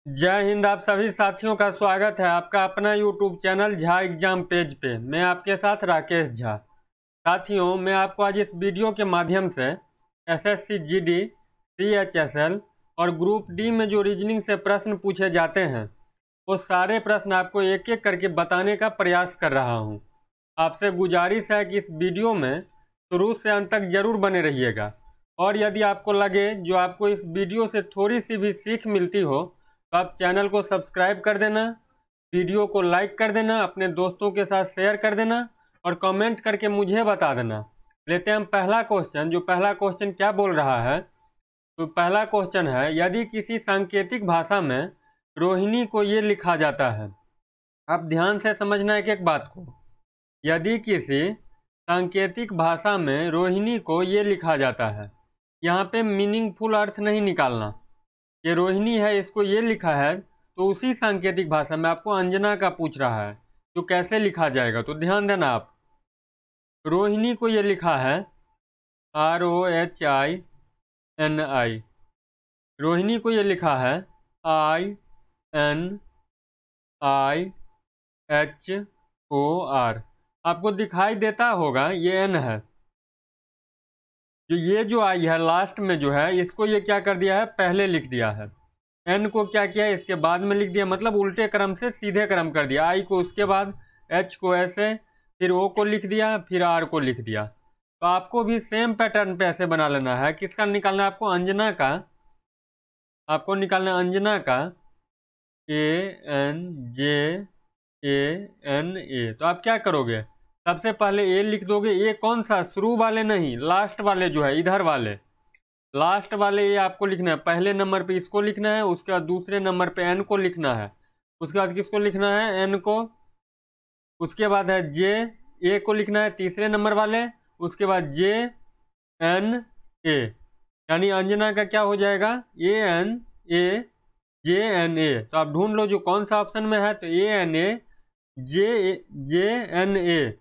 जय हिंद। आप सभी साथियों का स्वागत है आपका अपना YouTube channel Jha exam page पे। मैं आपके साथ राकेश झा। साथियों, मैं आपको आज इस वीडियो के माध्यम से एसएससी जीडी, सीएचएसएल और ग्रुप डी में जो रीजनिंग से प्रश्न पूछे जाते हैं वो सारे प्रश्न आपको एक एक करके बताने का प्रयास कर रहा हूँ। आपसे गुजारिश है कि इस वीडियो में शुरू से अंत तक जरूर बने रहिएगा, और यदि आपको लगे जो आपको इस वीडियो से थोड़ी सी भी सीख मिलती हो तो आप चैनल को सब्सक्राइब कर देना, वीडियो को लाइक कर देना, अपने दोस्तों के साथ शेयर कर देना और कमेंट करके मुझे बता देना। लेते हैं हम पहला क्वेश्चन। जो पहला क्वेश्चन क्या बोल रहा है, तो पहला क्वेश्चन है, यदि किसी सांकेतिक भाषा में रोहिणी को ये लिखा जाता है। आप ध्यान से समझना एक एक बात को। यदि किसी सांकेतिक भाषा में रोहिणी को ये लिखा जाता है, यहाँ पे मीनिंगफुल अर्थ नहीं निकालना। ये रोहिणी है, इसको ये लिखा है, तो उसी सांकेतिक भाषा में आपको अंजना का पूछ रहा है तो कैसे लिखा जाएगा। तो ध्यान देना आप। रोहिणी को ये लिखा है ROHINI। रोहिणी को ये लिखा है INIHOR। आपको दिखाई देता होगा ये N है, जो आई है लास्ट में जो है, इसको ये क्या कर दिया है, पहले लिख दिया है। एन को क्या किया, इसके बाद में लिख दिया, मतलब उल्टे क्रम से सीधे क्रम कर दिया। आई को उसके बाद, एच को ऐसे, फिर ओ को लिख दिया, फिर आर को लिख दिया। तो आपको भी सेम पैटर्न पे ऐसे बना लेना है। किसका निकालना है आपको, अंजना का। आपको निकालना है अंजना का ANJANA। तो आप क्या करोगे, सबसे पहले ए लिख दोगे। ए कौन सा, शुरू वाले नहीं, लास्ट वाले जो है, इधर वाले लास्ट वाले ये आपको लिखना है। पहले नंबर पे इसको लिखना है, उसके बाद दूसरे नंबर पे एन को लिखना है, उसके बाद किसको लिखना है, एन को। उसके बाद है जे, ए को लिखना है तीसरे नंबर वाले, उसके बाद JNA, यानी अंजना का क्या हो जाएगा, ANAJNA। तो आप ढूंढ लो जो कौन सा ऑप्शन में है, तो ANAJNA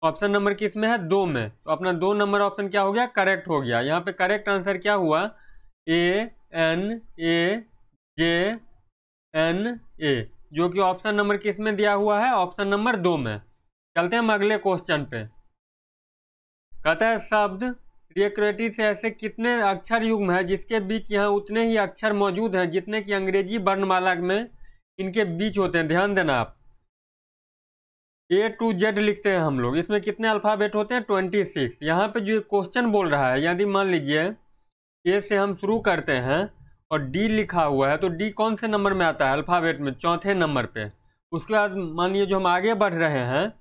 ऑप्शन नंबर किस में है, 2 में। तो अपना 2 नंबर ऑप्शन क्या हो गया, करेक्ट हो गया। यहाँ पे करेक्ट आंसर क्या हुआ, ANAJNA, जो कि ऑप्शन नंबर किस में दिया हुआ है, ऑप्शन नंबर 2 में। चलते हैं हम अगले क्वेश्चन पे। कहता है शब्द क्रिएटिविटी से ऐसे कितने अक्षर युग्म है जिसके बीच यहाँ उतने ही अक्षर मौजूद हैं जितने की अंग्रेजी वर्णमाला में इनके बीच होते हैं। ध्यान देना आप, A to Z लिखते हैं हम लोग, इसमें कितने अल्फ़ाबेट होते हैं, 26। यहाँ पे जो क्वेश्चन बोल रहा है, यदि मान लीजिए A से हम शुरू करते हैं और D लिखा हुआ है, तो D कौन से नंबर में आता है अल्फ़ाबेट में, चौथे नंबर पे। उसके बाद मान लीजिए जो हम आगे बढ़ रहे हैं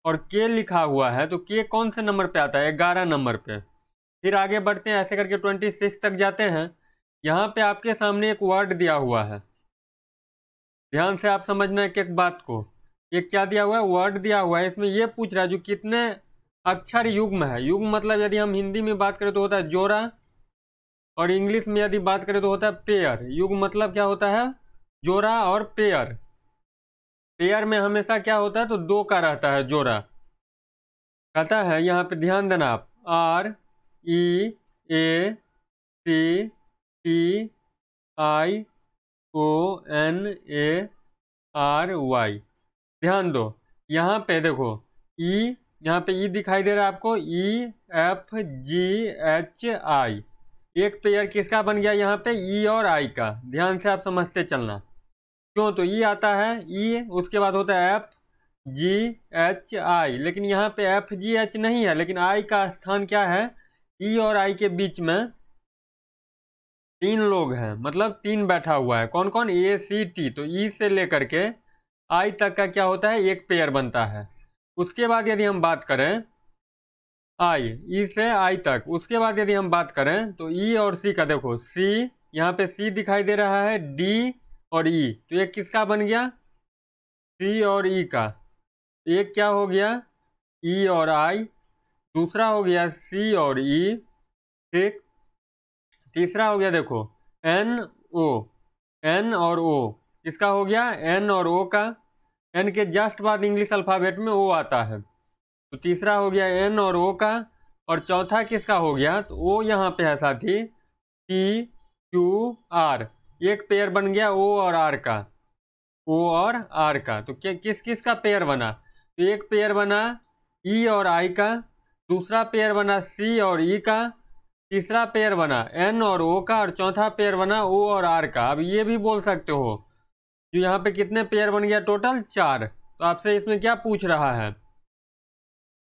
और K लिखा हुआ है, तो K कौन से नंबर पे आता है, 11 नंबर पे। फिर आगे बढ़ते हैं, ऐसे करके 26 तक जाते हैं। यहाँ पे आपके सामने एक वर्ड दिया हुआ है, ध्यान से आप समझना एक एक बात को। ये क्या दिया हुआ है, वर्ड दिया हुआ है। इसमें ये पूछ रहा है जो कितने अक्षर युग्म है। युग्म मतलब यदि हम हिंदी में बात करें तो होता है जोड़ा, और इंग्लिश में यदि बात करें तो होता है पेयर। युग्म मतलब क्या होता है, जोड़ा और पेयर। पेयर में हमेशा क्या होता है, तो 2 का रहता है जोड़ा। कहता है यहाँ पे ध्यान देना आप, REACIONARY। ध्यान दो, यहाँ पे देखो ई, यहाँ पे ई दिखाई दे रहा है आपको, EFGHI। एक पेयर किसका बन गया यहाँ पे, ई और आई का। ध्यान से आप समझते चलना, क्यों, तो ई आता है ई, उसके बाद होता है FGHI, लेकिन यहाँ पे FGH नहीं है, लेकिन आई का स्थान क्या है, ई और आई के बीच में 3 लोग हैं, मतलब 3 बैठा हुआ है। कौन कौन, ACT। तो ई से लेकर के आई तक का क्या होता है, एक पेयर बनता है। उसके बाद यदि हम बात करें आई, ई से आई तक, उसके बाद यदि हम बात करें तो ई और सी का, देखो सी, यहाँ पे सी दिखाई दे रहा है, डी और ई, तो एक किसका बन गया, सी और ई का। एक क्या हो गया, ई और आई। दूसरा हो गया सी और ई, ठीक। तीसरा हो गया देखो NO, N और O, इसका हो गया N और O का। एन के जस्ट बाद इंग्लिश अल्फ़ाबेट में ओ आता है, तो तीसरा हो गया एन और ओ का। और चौथा किसका हो गया, तो ओ यहाँ पे है साथी, P Q R, एक पेयर बन गया ओ और आर का, ओ और आर का। तो क्या किस किस का पेयर बना? तो एक पेयर बना ई और आई का, दूसरा पेयर बना सी और ई का, तीसरा पेयर बना एन और ओ का, और चौथा पेयर बना ओ और आर का। अब ये भी बोल सकते हो जो यहाँ पे कितने पेयर बन गया? टोटल 4। तो आपसे इसमें क्या पूछ रहा है?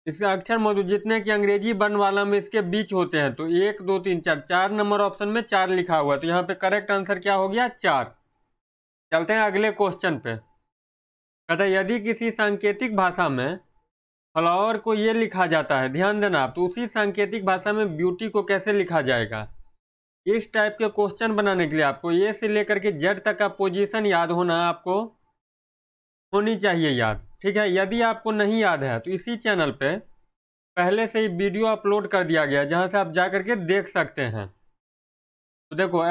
इसका अक्षर मौजूद जितने की अंग्रेजी वर्णमाला में इसके बीच होते हैं। तो 1 2 3 4, 4 नंबर ऑप्शन में 4 लिखा हुआ है। तो यहाँ पे करेक्ट आंसर क्या हो गया? 4। चलते हैं अगले क्वेश्चन पे। कहता है यदि किसी सांकेतिक भाषा में फ्लावर को ये लिखा जाता है, ध्यान देना आप, तो उसी सांकेतिक भाषा में ब्यूटी को कैसे लिखा जाएगा? इस टाइप के क्वेश्चन बनाने के लिए आपको ए से लेकर के जेड तक का पोजीशन याद होना आपको होनी चाहिए याद, ठीक है। यदि आपको नहीं याद है तो इसी चैनल पे पहले से ही वीडियो अपलोड कर दिया गया, जहां से आप जा करके देख सकते हैं। तो देखो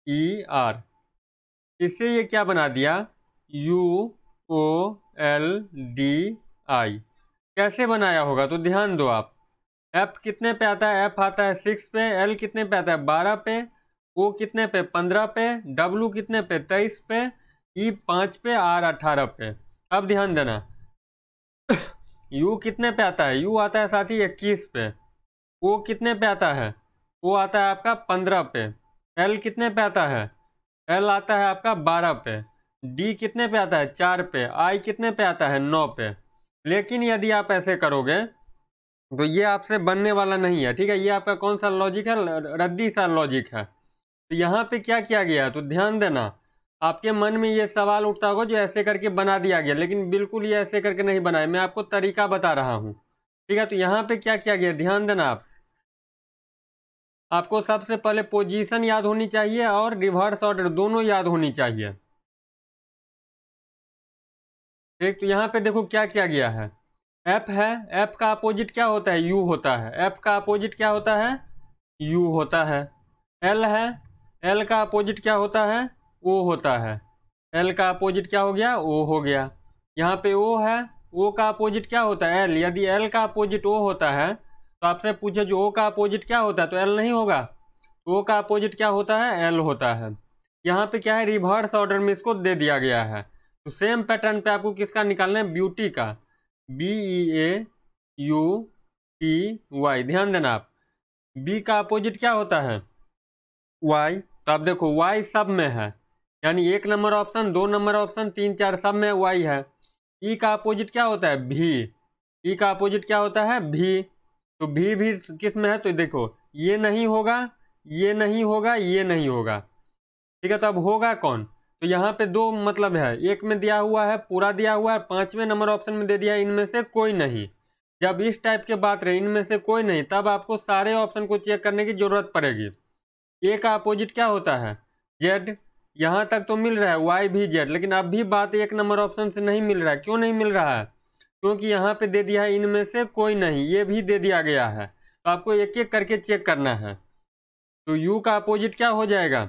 FLOWER, इससे ये क्या बना दिया? UOLDI। कैसे बनाया होगा? तो ध्यान दो आप, F कितने पे आता है? F आता है 6 पे, L कितने पे आता है? 12 पे, O कितने पे? 15 पे, W कितने पे? 23 पे, E 5 पे, R 18 पे। अब ध्यान देना, U कितने पे आता है? U आता है साथी 21 पे। O कितने पे आता है? O आता है आपका 15 पे। L कितने पे आता है? L आता है आपका 12 पे। D कितने पे आता है? 4 पे। I कितने पे आता है? 9 पे। लेकिन यदि आप ऐसे करोगे तो ये आपसे बनने वाला नहीं है, ठीक है। ये आपका कौन सा लॉजिक है? रद्दी सा लॉजिक है। तो यहाँ पे क्या किया गया? तो ध्यान देना, आपके मन में ये सवाल उठता होगा जो ऐसे करके बना दिया गया, लेकिन बिल्कुल ये ऐसे करके नहीं बनाया, मैं आपको तरीका बता रहा हूँ, ठीक है। तो यहाँ पे क्या किया गया? ध्यान देना आपको सबसे पहले पोजीशन याद होनी चाहिए और रिवर्स ऑर्डर दोनों याद होनी चाहिए, ठीक। तो यहाँ पे देखो क्या किया गया है। एफ है, एफ का अपोजिट क्या होता है? यू होता है। एफ का अपोजिट क्या होता है? यू होता है। एल है, एल का अपोजिट क्या होता है? ओ होता है। एल का अपोजिट क्या हो गया? ओ हो गया। यहाँ पे ओ है, ओ का अपोजिट क्या होता है? एल। यदि एल का अपोजिट ओ होता है तो आपसे पूछे जो ओ का अपोजिट क्या होता है, तो एल नहीं होगा। ओ का अपोजिट क्या होता है? एल होता है। यहाँ पे क्या है? रिवर्स ऑर्डर में इसको दे दिया गया है। तो सेम पैटर्न पे आपको किसका निकालना है? ब्यूटी का। BEAUTY। ध्यान देना आप, बी का अपोजिट क्या होता है? वाई। तो आप देखो वाई सब में है, यानी 1 नंबर ऑप्शन, 2 नंबर ऑप्शन, 3 4 सब में वाई है। ई का अपोजिट क्या होता है? भी। ई का अपोजिट क्या होता है? भी। तो भी किस में है? तो देखो ये नहीं होगा, ये नहीं होगा, ये नहीं होगा, ठीक है। तो अब होगा कौन? तो यहाँ पे दो मतलब है, एक में दिया हुआ है पूरा दिया हुआ है, 5वें नंबर ऑप्शन में दे दिया इनमें से कोई नहीं। जब इस टाइप के बात रहे इनमें से कोई नहीं, तब आपको सारे ऑप्शन को चेक करने की जरूरत पड़ेगी। ए का अपोजिट क्या होता है? जेड। यहाँ तक तो मिल रहा है वाई भी जेड, लेकिन अब भी बात 1 नंबर ऑप्शन से नहीं मिल रहा है। क्यों नहीं मिल रहा है? क्योंकि यहाँ पे दे दिया है इनमें से कोई नहीं, ये भी दे दिया गया है। तो आपको एक एक करके चेक करना है। तो यू का अपोजिट क्या हो जाएगा?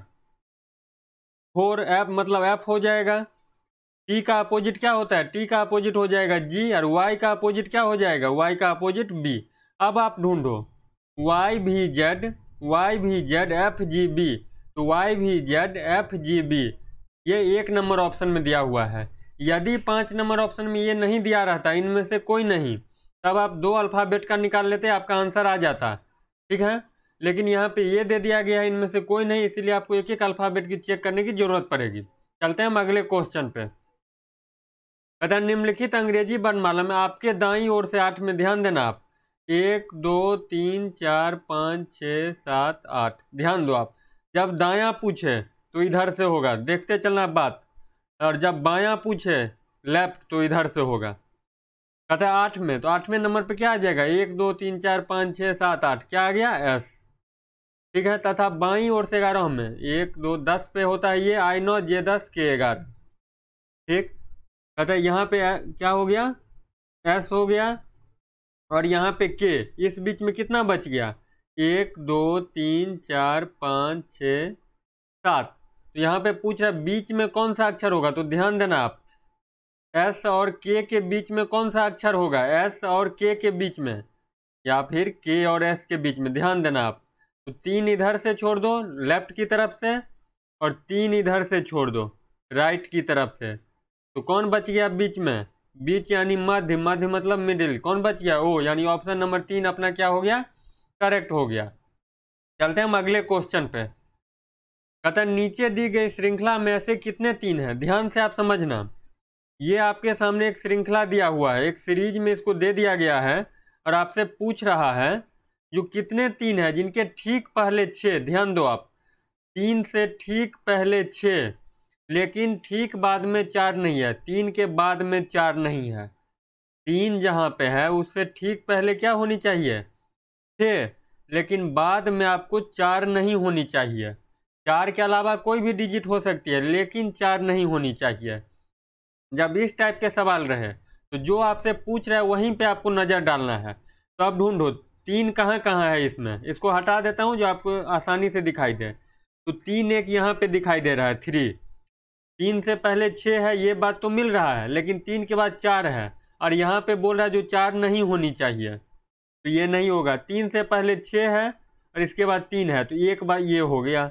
4 एफ, मतलब एफ हो जाएगा। टी का अपोजिट क्या होता है? टी का अपोजिट हो जाएगा जी। और वाई का अपोजिट क्या हो जाएगा? वाई का अपोजिट बी। अब आप ढूंढो वाई भी जेड, वाई भी जेड, एफ जी बी। तो वाई भी जेड, एफ जी बी, ये 1 नंबर ऑप्शन में दिया हुआ है। यदि 5 नंबर ऑप्शन में ये नहीं दिया रहता, इनमें से कोई नहीं, तब आप 2 अल्फ़ाबेट का निकाल लेते, आपका आंसर आ जाता, ठीक है। लेकिन यहाँ पे ये दे दिया गया है इनमें से कोई नहीं, इसीलिए आपको एक एक अल्फ़ाबेट की चेक करने की जरूरत पड़ेगी। चलते हैं हम अगले क्वेश्चन पे। कहता है निम्नलिखित अंग्रेजी वर्णमाला में आपके दाईं ओर से 8 में, ध्यान देना आप, 1 2 3 4 5 6 7 8। ध्यान दो आप, जब दायां पूछे तो इधर से होगा, देखते चलना बात, और जब बायां पूछे लेफ्ट तो इधर से होगा। कहता है 8 में, तो 8वें नंबर पे क्या आ जाएगा? 1 2 3 4 5 6 7 8, क्या आ गया? एस, ठीक है। तथा बाईं ओर से 11 में 1 2 10 पे होता है ये I 9 J 10 K 11, ठीक। कहता है यहाँ पे क्या हो गया? एस हो गया, और यहाँ पे के, इस बीच में कितना बच गया? 1 2 3 4 5 6 7। तो यहाँ पे पूछ रहा है बीच में कौन सा अक्षर होगा? तो ध्यान देना आप, एस और के बीच में कौन सा अक्षर होगा? एस और के बीच में, या फिर के और एस के बीच में। ध्यान देना आप, तो 3 इधर से छोड़ दो लेफ्ट की तरफ से और 3 इधर से छोड़ दो राइट की तरफ से। तो कौन बच गया बीच में? बीच यानी मध्य, मध्य मतलब मिडिल। कौन बच गया? ओ, यानी ऑप्शन नंबर 3 अपना क्या हो गया? करेक्ट हो गया। चलते हैं हम अगले क्वेश्चन पे। कहता है नीचे दी गई श्रृंखला में ऐसे कितने 3 हैं? ध्यान से आप समझना, ये आपके सामने एक श्रृंखला दिया हुआ है, एक सीरीज में इसको दे दिया गया है और आपसे पूछ रहा है जो कितने 3 है जिनके ठीक पहले 6, ध्यान दो आप, 3 से ठीक पहले 6 लेकिन ठीक बाद में 4 नहीं है, 3 के बाद में 4 नहीं है। 3 जहाँ पे है उससे ठीक पहले क्या होनी चाहिए? 6, लेकिन बाद में आपको 4 नहीं होनी चाहिए। 4 के अलावा कोई भी डिजिट हो सकती है लेकिन 4 नहीं होनी चाहिए। जब इस टाइप के सवाल रहे तो जो आपसे पूछ रहा है वहीं पे आपको नज़र डालना है। तो आप ढूंढो 3 कहाँ कहाँ है इसमें। इसको हटा देता हूँ जो आपको आसानी से दिखाई दे। तो 3 एक यहाँ पे दिखाई दे रहा है 3, 3 से पहले 6 है, ये बात तो मिल रहा है, लेकिन 3 के बाद 4 है और यहाँ पे बोल रहा है जो 4 नहीं होनी चाहिए, तो ये नहीं होगा। 3 से पहले 6 है और इसके बाद 3 है, तो एक बार ये हो गया।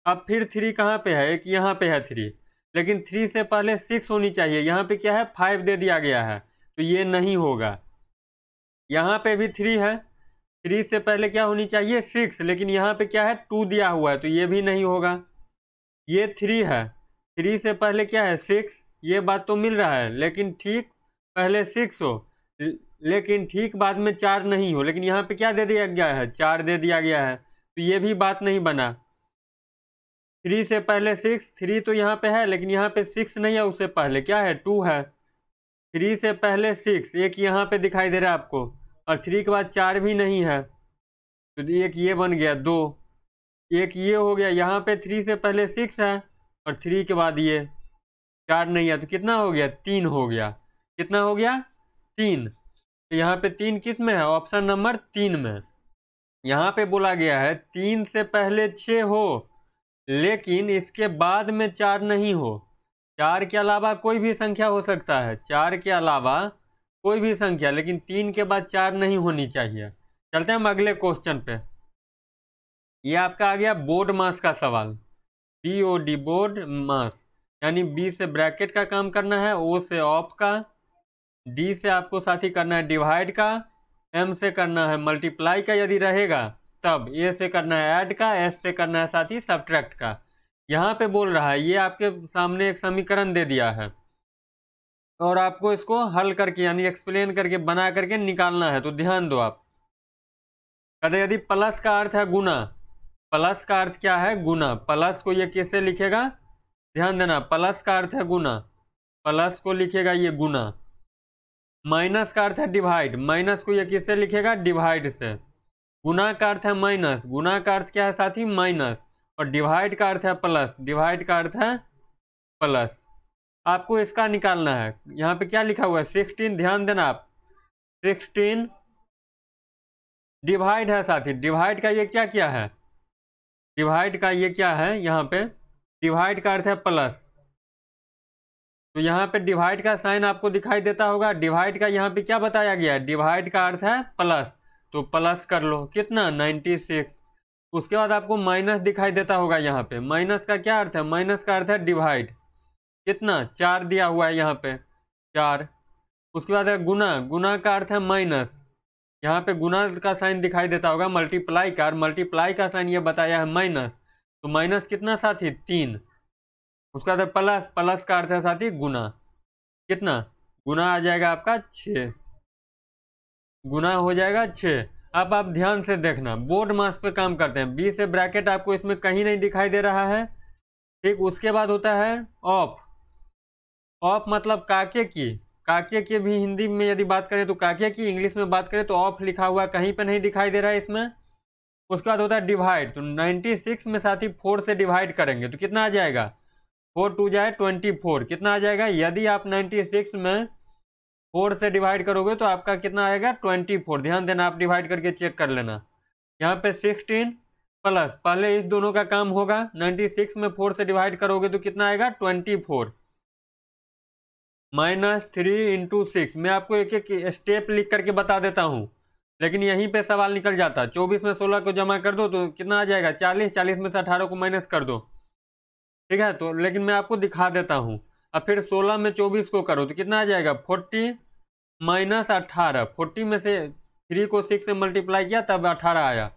अब फिर 3 कहाँ पे है? एक यहाँ पे है 3, लेकिन 3 से पहले 6 होनी चाहिए, यहाँ पे क्या है? 5 दे दिया गया है, तो ये नहीं होगा। यहाँ पे भी 3 है, 3 से पहले क्या होनी चाहिए? 6, लेकिन यहाँ पे क्या है? 2 दिया हुआ है, तो ये भी नहीं होगा। ये 3 है, 3 से पहले क्या है? 6, ये बात तो मिल रहा है, लेकिन ठीक पहले 6 हो लेकिन ठीक बाद में 4 नहीं हो, लेकिन यहाँ पे क्या दे दिया गया है? 4 दे दिया गया है, तो ये भी बात नहीं बना। 3 से पहले 6, 3 तो यहाँ पे है लेकिन यहाँ पे 6 नहीं है, उससे पहले क्या है? 2 है। 3 से पहले 6, एक यहाँ पे दिखाई दे रहा है आपको, और 3 के बाद 4 भी नहीं है, तो एक ये बन गया 2, एक ये हो गया। यहाँ पे 3 से पहले 6 है और 3 के बाद ये 4 नहीं है, तो कितना हो गया? 3 हो गया। कितना हो गया? 3। तो यहाँ पे 3 किस में है? ऑप्शन नंबर 3 में। यहाँ पे बोला गया है 3 से पहले 6 हो लेकिन इसके बाद में 4 नहीं हो। 4 के अलावा कोई भी संख्या हो सकता है, 4 के अलावा कोई भी संख्या, लेकिन 3 के बाद 4 नहीं होनी चाहिए। चलते हैं हम अगले क्वेश्चन पे। ये आपका आ गया बोर्ड मास का सवाल। BOD बोर्ड मास, यानी B से ब्रैकेट का काम करना है, O से ऑफ का, D से आपको साथी करना है डिवाइड का, M से करना है मल्टीप्लाई का यदि रहेगा तब, A से करना है ऐड का, S से करना है साथी सब्ट्रैक्ट का। यहाँ पे बोल रहा है, ये आपके सामने एक समीकरण दे दिया है और आपको इसको हल करके यानी एक्सप्लेन करके बना करके निकालना है। तो ध्यान दो आप, कहते यदि प्लस का अर्थ है गुना, प्लस का अर्थ क्या है? गुना। प्लस को ये कैसे लिखेगा? ध्यान देना, प्लस का अर्थ है गुना, प्लस को लिखेगा ये गुना। माइनस का अर्थ है डिवाइड, माइनस को ये किससे लिखेगा? डिवाइड से। गुना का अर्थ है माइनस, गुना का अर्थ क्या है साथी? माइनस। और डिवाइड का अर्थ है प्लस, डिवाइड का अर्थ है प्लस। आपको इसका निकालना है। यहाँ पे क्या लिखा हुआ है? 16, ध्यान देना आप, 16 डिवाइड है साथी, डिवाइड का ये क्या क्या है? डिवाइड का ये क्या है? यहाँ पे डिवाइड का अर्थ है प्लस, तो यहाँ पे डिवाइड का साइन आपको दिखाई देता होगा। डिवाइड का यहाँ पे क्या बताया गया है? डिवाइड का अर्थ है प्लस, तो प्लस कर लो, कितना? 96। उसके बाद आपको माइनस दिखाई देता होगा यहाँ पे, माइनस का क्या अर्थ है? माइनस का अर्थ है डिवाइड, कितना? 4 दिया हुआ है यहाँ पे 4। उसके बाद है गुना, गुना का अर्थ है माइनस, यहाँ पे गुना का साइन दिखाई देता होगा मल्टीप्लाई का, और मल्टीप्लाई का साइन ये बताया है माइनस, तो माइनस कितना साथी? 3। उसका बाद प्लस, प्लस का अर्थ है साथी गुना, कितना? गुना आ जाएगा आपका 6, गुना हो जाएगा 6। अब आप ध्यान से देखना, बोर्ड मास पे काम करते हैं। B से ब्रैकेट आपको इसमें कहीं नहीं दिखाई दे रहा है, ठीक। उसके बाद होता है ऑफ, ऑफ मतलब काके की, काके की भी हिंदी में यदि बात करें तो काके की, इंग्लिश में बात करें तो ऑफ लिखा हुआ कहीं पे नहीं दिखाई दे रहा है इसमें। उसके बाद होता है डिवाइड, तो 96 में साथी 4 से डिवाइड करेंगे तो कितना आ जाएगा? 4 2 जाए 24, कितना आ जाएगा? यदि आप 96 में 4 से डिवाइड करोगे तो आपका कितना आएगा? 24। ध्यान देना, आप डिवाइड करके चेक कर लेना। यहाँ पे 16 प्लस, पहले इस दोनों का काम होगा, 96 में 4 से डिवाइड करोगे तो कितना आएगा? 24 -3 × 6। मैं आपको एक एक स्टेप लिख करके बता देता हूँ। लेकिन यहीं पे सवाल निकल जाता। 24 में 16 को जमा कर दो तो कितना आ जाएगा 40, 40 में से 18 को माइनस कर दो, ठीक है। तो लेकिन मैं आपको दिखा देता हूँ। अब फिर 16 में 24 को करो तो कितना आ जाएगा 40 माइनस 18। 40 में से 3 को 6 से मल्टीप्लाई किया तब 18 आया।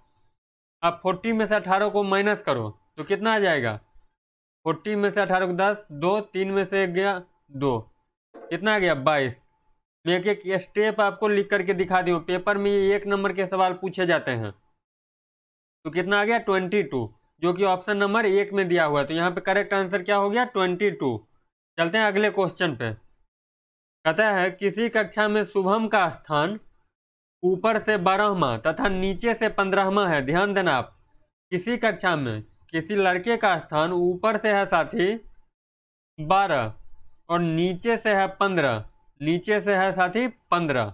अब 40 में से 18 को माइनस करो तो कितना आ जाएगा 40 में से 18 को 10, 2, 3 में से गया 2, कितना आ गया 22। मैं एक एक स्टेप आपको लिख करके दिखा दी हूँ। पेपर में 1 नंबर के सवाल पूछे जाते हैं। तो कितना आ गया 22, जो कि ऑप्शन नंबर 1 में दिया हुआ है। तो यहाँ पे करेक्ट आंसर क्या हो गया 22। चलते हैं अगले क्वेश्चन पे। कहता है किसी कक्षा में शुभम का स्थान ऊपर से 12वां तथा नीचे से 15वां है। ध्यान देना आप, किसी कक्षा में किसी लड़के का स्थान ऊपर से है साथी 12 और नीचे से है 15, नीचे से है साथी 15,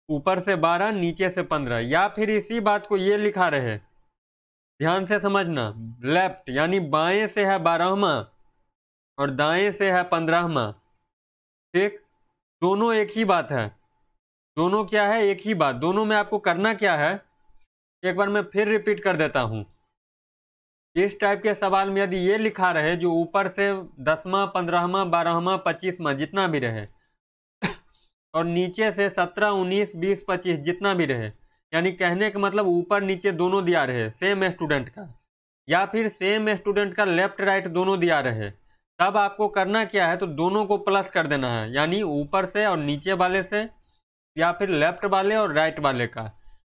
ऊपर से 12 नीचे से 15। या फिर इसी बात को ये लिखा रहे, ध्यान से समझना, लेफ्ट यानी बाएं से है 12वां और दाएं से है 15वां, ठीक। दोनों एक ही बात है, दोनों क्या है एक ही बात। दोनों में आपको करना क्या है, एक बार मैं फिर रिपीट कर देता हूं। इस टाइप के सवाल में यदि ये लिखा रहे जो ऊपर से 10वां 15वां 12वां 25वां जितना भी रहे और नीचे से 17 19 20 25 जितना भी रहे, यानी कहने का मतलब ऊपर नीचे दोनों दिया रहे सेम स्टूडेंट का, या फिर सेम स्टूडेंट का लेफ्ट राइट दोनों दिया रहे, तब आपको करना क्या है तो दोनों को प्लस कर देना है, यानी ऊपर से और नीचे वाले से या फिर लेफ्ट वाले और राइट वाले का।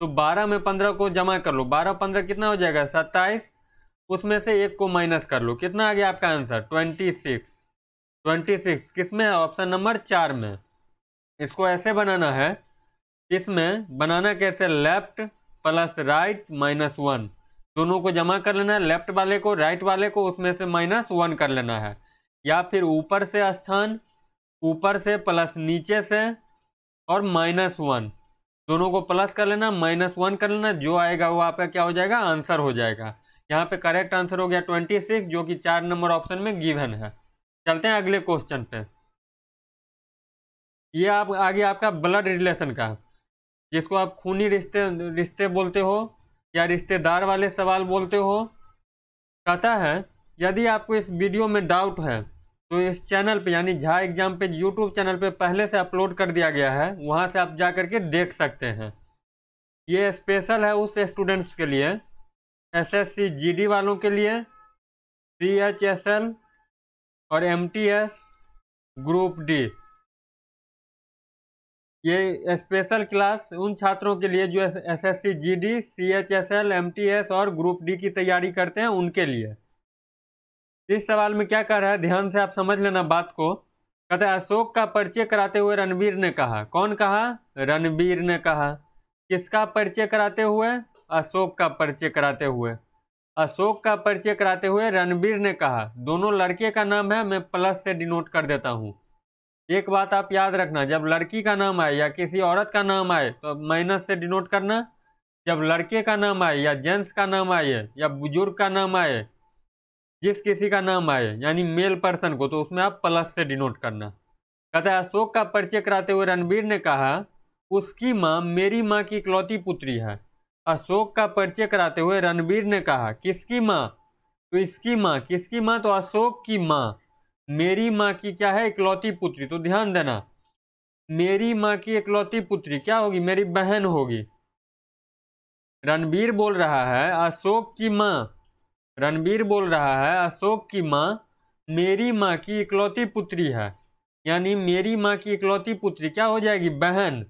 तो 12 में 15 को जमा कर लो, 12 15 कितना हो जाएगा 27, उसमें से 1 को माइनस कर लो, कितना आ गया आपका आंसर 26। 26 किस में है ऑप्शन नंबर 4 में। इसको ऐसे बनाना है, इसमें बनाना कैसे, लेफ्ट प्लस राइट माइनस 1, दोनों को जमा कर लेना है, लेफ्ट वाले को राइट वाले को उसमें से माइनस 1 कर लेना है। या फिर ऊपर से स्थान, ऊपर से प्लस नीचे से और माइनस 1, दोनों को प्लस कर लेना माइनस 1 कर लेना, जो आएगा वो आपका क्या हो जाएगा आंसर हो जाएगा। यहाँ पे करेक्ट आंसर हो गया 26, जो कि 4 नंबर ऑप्शन में गिवन है। चलते हैं अगले क्वेश्चन पे। ये आप आगे आपका ब्लड रिलेशन का, जिसको आप खूनी रिश्ते रिश्ते बोलते हो या रिश्तेदार वाले सवाल बोलते हो। कहता है यदि आपको इस वीडियो में डाउट है तो इस चैनल पे यानी Jha exam page YouTube channel पे पहले से अपलोड कर दिया गया है, वहाँ से आप जा करके देख सकते हैं। ये स्पेशल है उस स्टूडेंट्स के लिए, SSC GD वालों के लिए, CHSL और MTS ग्रुप D। ये स्पेशल क्लास उन छात्रों के लिए जो SSC GD CHSL MTS और ग्रुप D की तैयारी करते हैं उनके लिए। इस सवाल में क्या कह रहा है ध्यान से आप समझ लेना बात को। कहता है अशोक का परिचय कराते हुए रणवीर ने कहा, कौन कहा रणवीर ने कहा, किसका परिचय कराते हुए अशोक का परिचय कराते हुए, अशोक का परिचय कराते हुए रणवीर ने कहा। दोनों लड़के का नाम है, मैं प्लस से डिनोट कर देता हूँ। एक बात आप याद रखना, जब लड़की का नाम आए या किसी औरत का नाम आए तो माइनस से डिनोट करना, जब लड़के का नाम आए या जेंट्स का नाम आए या बुजुर्ग का नाम आए, जिस किसी का नाम आए यानी मेल पर्सन को, तो उसमें आप प्लस से डिनोट करना। कहता है अशोक का परिचय कराते हुए रणवीर ने कहा उसकी माँ मेरी माँ की इकलौती पुत्री है। अशोक का परिचय कराते हुए रणवीर ने कहा किसकी माँ, तो इसकी माँ, किसकी माँ तो अशोक की माँ, मेरी माँ की क्या है इकलौती पुत्री। तो ध्यान देना, मेरी माँ की इकलौती पुत्री क्या होगी, मेरी बहन होगी। रणवीर बोल रहा है अशोक की माँ, रणवीर बोल रहा है अशोक की माँ मेरी माँ की इकलौती पुत्री है, यानी मेरी माँ की इकलौती पुत्री क्या हो जाएगी बहन।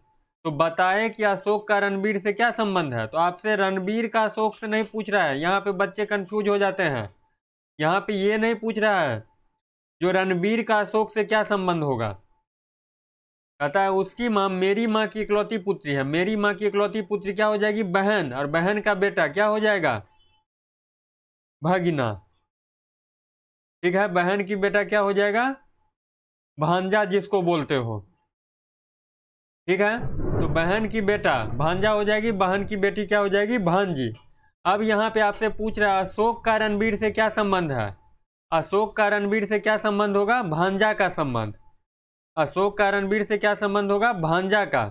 तो बताए कि अशोक का रणवीर से क्या संबंध है, तो आपसे रणवीर का अशोक से नहीं पूछ रहा है, यहाँ पे बच्चे कंफ्यूज हो जाते हैं। यहाँ पे ये नहीं पूछ रहा है जो रणवीर का अशोक से क्या संबंध होगा। कहता है उसकी माँ मेरी माँ की इकलौती पुत्री है, मेरी माँ की इकलौती पुत्री क्या हो जाएगी बहन, और बहन का बेटा क्या हो जाएगा भगिना, ठीक है। बहन की बेटा क्या हो जाएगा भांजा जिसको बोलते हो, ठीक है। तो बहन की बेटा भांजा हो जाएगी, बहन की बेटी क्या हो जाएगी भांजी। अब यहाँ पे आपसे पूछ रहा है अशोक का रणवीर से क्या संबंध है, अशोक का रणवीर से क्या संबंध होगा भांजा का संबंध, अशोक का रणवीर से क्या संबंध होगा भांजा का,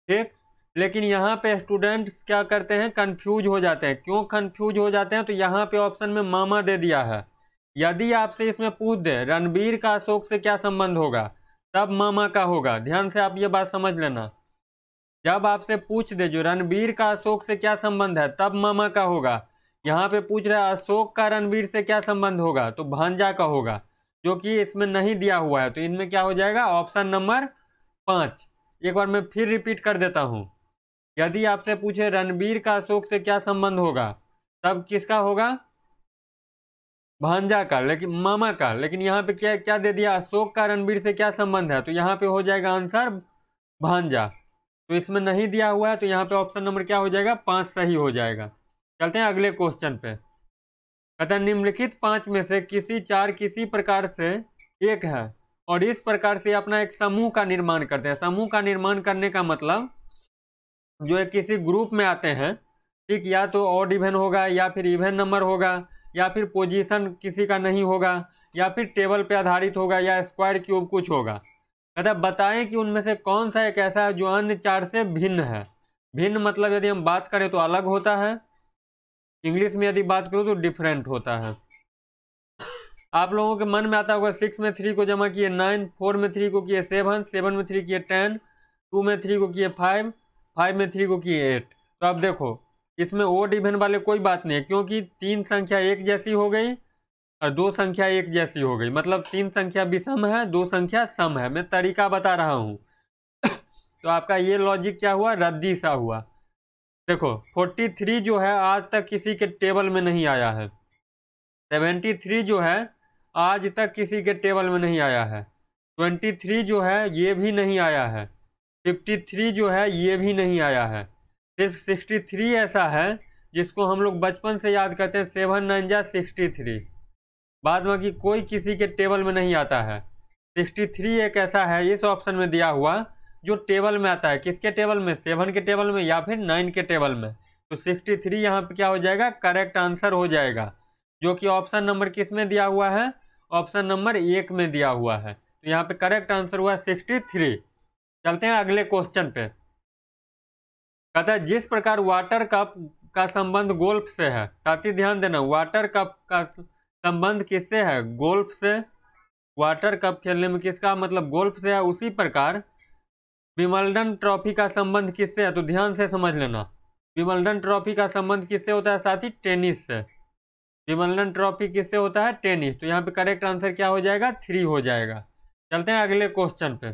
ठीक। लेकिन यहाँ पे स्टूडेंट्स क्या करते हैं, कंफ्यूज हो जाते हैं। क्यों कंफ्यूज हो जाते हैं, तो यहाँ पे ऑप्शन में मामा दे दिया है। यदि आपसे इसमें पूछ दे रणबीर का अशोक से क्या संबंध होगा, तब मामा का होगा। ध्यान से आप ये बात समझ लेना। जब आपसे पूछ दे जो रणबीर का अशोक से क्या संबंध है, तब मामा का होगा। यहाँ पे पूछ रहा है अशोक का रणबीर से क्या संबंध होगा, तो भांजा का होगा, जो कि इसमें नहीं दिया हुआ है। तो इनमें क्या हो जाएगा, ऑप्शन नंबर 5। एक बार मैं फिर रिपीट कर देता हूँ। यदि आपसे पूछे रणबीर का अशोक से क्या संबंध होगा, तब किसका होगा, भांजा का, लेकिन मामा का। लेकिन यहाँ पे क्या क्या दे दिया, अशोक का रणबीर से क्या संबंध है, तो यहाँ पे हो जाएगा आंसर भांजा। तो इसमें नहीं दिया हुआ है, तो यहाँ पे ऑप्शन नंबर क्या हो जाएगा, 5 सही हो जाएगा। चलते हैं अगले क्वेश्चन पे। कहता है निम्नलिखित 5 में से किसी 4 किसी प्रकार से एक है और इस प्रकार से अपना एक समूह का निर्माण करते हैं। समूह का निर्माण करने का मतलब जो एक किसी ग्रुप में आते हैं, ठीक, या तो ऑड इवन होगा या फिर इवन नंबर होगा या फिर पोजीशन किसी का नहीं होगा या फिर टेबल पे आधारित होगा या स्क्वायर क्यूब कुछ होगा। कहता बताएं कि उनमें से कौन सा एक ऐसा है जो अन्य 4 से भिन्न है। भिन्न मतलब यदि हम बात करें तो अलग होता है, इंग्लिश में यदि बात करो तो डिफरेंट होता है। आप लोगों के मन में आता होगा 6 में 3 को जमा किए 9, 4 में 3 को किए 7, 7 में 3 किए 10, 2 में 3 को किए 5, 5 में 3 को किए 8। तो अब देखो इसमें ओड इवन वाले कोई बात नहीं है, क्योंकि 3 संख्या एक जैसी हो गई और 2 संख्या एक जैसी हो गई। मतलब 3 संख्या विषम है, 2 संख्या सम है। मैं तरीका बता रहा हूँ। तो आपका ये लॉजिक क्या हुआ, रद्दी सा हुआ। देखो 43 जो है आज तक किसी के टेबल में नहीं आया है। 73 जो है आज तक किसी के टेबल में नहीं आया है। 23 जो है ये भी नहीं आया है। 53 जो है ये भी नहीं आया है। सिर्फ 63 ऐसा है जिसको हम लोग बचपन से याद करते हैं, 7 9 जा 63। बाद बाकी कोई किसी के टेबल में नहीं आता है। 63 एक ऐसा है इस ऑप्शन में दिया हुआ जो टेबल में आता है। किसके टेबल में, 7 के टेबल में या फिर 9 के टेबल में। तो 63 यहाँ पे क्या हो जाएगा, करेक्ट आंसर हो जाएगा, जो कि ऑप्शन नंबर किस में दिया हुआ है, ऑप्शन नंबर 1 में दिया हुआ है। तो यहाँ पे करेक्ट आंसर हुआ 63। चलते हैं अगले क्वेश्चन पे। कहता है जिस प्रकार वाटर कप का संबंध गोल्फ से है, साथी ध्यान देना, वाटर कप का संबंध किससे है, गोल्फ से। वाटर कप खेलने में किसका मतलब गोल्फ से है, उसी प्रकार विमल्डन ट्रॉफी का संबंध किससे है। तो ध्यान से समझ लेना, विमल्डन ट्रॉफी का संबंध किससे होता है साथी, टेनिस से। विमल्डन ट्रॉफी किससे होता है, टेनिस। तो यहाँ पे करेक्ट आंसर क्या हो जाएगा, 3 हो जाएगा। चलते हैं अगले क्वेश्चन पे।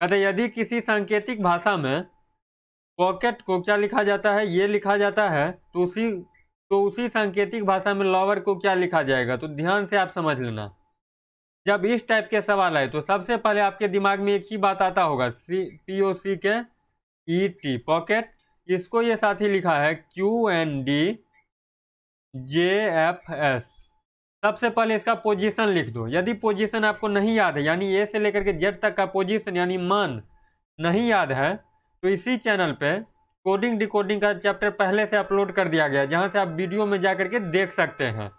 कहते यदि किसी सांकेतिक भाषा में पॉकेट को क्या लिखा जाता है, ये लिखा जाता है, तो उसी सांकेतिक भाषा में लॉवर को क्या लिखा जाएगा। तो ध्यान से आप समझ लेना, जब इस टाइप के सवाल आए तो सबसे पहले आपके दिमाग में एक ही बात आता होगा, POCKET पॉकेट। इसको ये साथी लिखा है QNDJFS। सबसे पहले इसका पोजीशन लिख दो। यदि पोजीशन आपको नहीं याद है, यानी ए से लेकर के जेड तक का पोजीशन यानी मान नहीं याद है, तो इसी चैनल पे कोडिंग डिकोडिंग का चैप्टर पहले से अपलोड कर दिया गया है, जहां से आप वीडियो में जाकर के देख सकते हैं।